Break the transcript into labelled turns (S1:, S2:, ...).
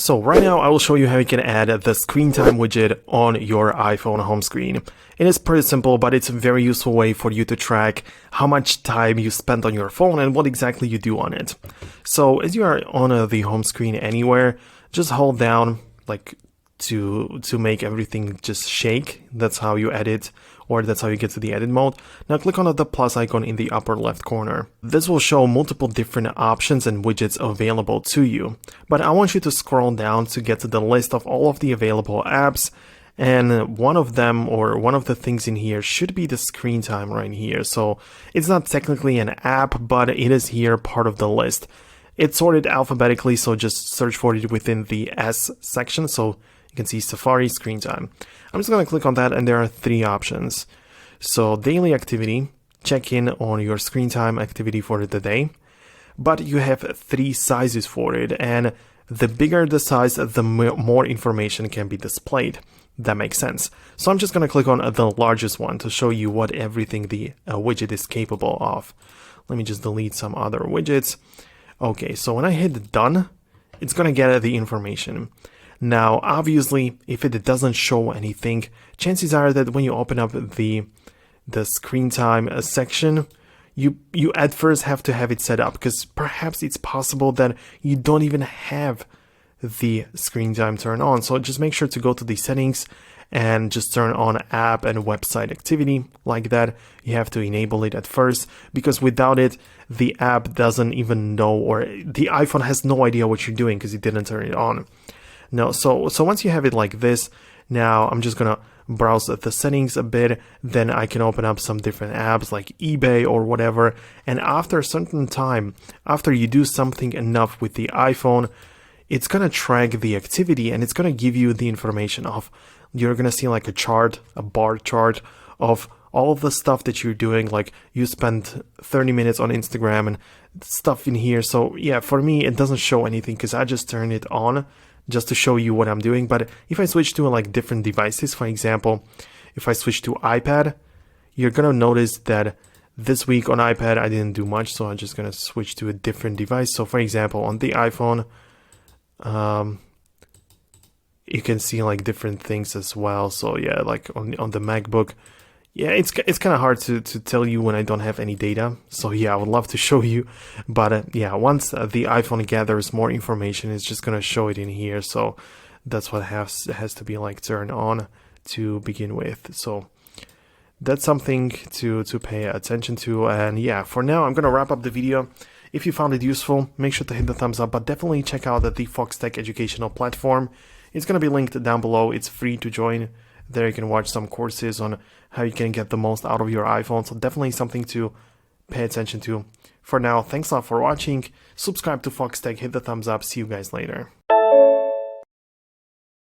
S1: So right now I will show you how you can add the screen time widget on your iPhone home screen. It is pretty simple, but it's a very useful way for you to track how much time you spend on your phone and what exactly you do on it. So as you are on the home screen anywhere, just hold down like to make everything just shake. That's how you edit, or that's how you get to the edit mode. Now click on the plus icon in the upper left corner. This will show multiple different options and widgets available to you. But I want you to scroll down to get to the list of all of the available apps. And one of them, or one of the things in here, should be the screen time right here. So it's not technically an app, but it is here part of the list. It's sorted alphabetically, so just search for it within the S section. So you can see Safari screen time. I'm just going to click on that, and there are three options. So daily activity, check in on your screen time activity for the day. But you have three sizes for it, and the bigger the size, the more information can be displayed. That makes sense. So I'm just going to click on the largest one to show you what everything the widget is capable of. Let me just delete some other widgets. Okay, so when I hit done, it's going to get the information. Now, obviously, if it doesn't show anything, chances are that when you open up the screen time section, you at first have to have it set up, because perhaps it's possible that you don't even have the screen time turned on. So just make sure to go to the settings and just turn on app and website activity like that. You have to enable it at first, because without it, the app doesn't even know, or the iPhone has no idea what you're doing because you didn't turn it on. No, so once you have it like this, now I'm just gonna browse the settings a bit, then I can open up some different apps like eBay or whatever, and after a certain time, after you do something enough with the iPhone, it's gonna track the activity, and it's gonna give you the information of, you're gonna see like a chart, a bar chart of all of the stuff that you're doing, like you spent 30 minutes on Instagram and stuff in here. So yeah, for me, it doesn't show anything because I just turn it on just to show you what I'm doing. But if I switch to like different devices, for example, if I switch to iPad, you're gonna notice that this week on iPad I didn't do much, so I'm just gonna switch to a different device. So for example, on the iPhone, you can see like different things as well. So yeah, like on the MacBook, yeah, it's kind of hard to tell you when I don't have any data. So yeah, I would love to show you, but yeah, once the iPhone gathers more information, it's just gonna show it in here. So that's what has to be like turned on to begin with. So that's something to pay attention to. And yeah, for now, I'm gonna wrap up the video. If you found it useful, make sure to hit the thumbs up, but definitely check out the Foxtecc educational platform. It's gonna be linked down below. It's free to join. There you can watch some courses on how you can get the most out of your iPhone. So definitely something to pay attention to. For now, thanks a lot for watching. Subscribe to Foxtecc, hit the thumbs up. See you guys later.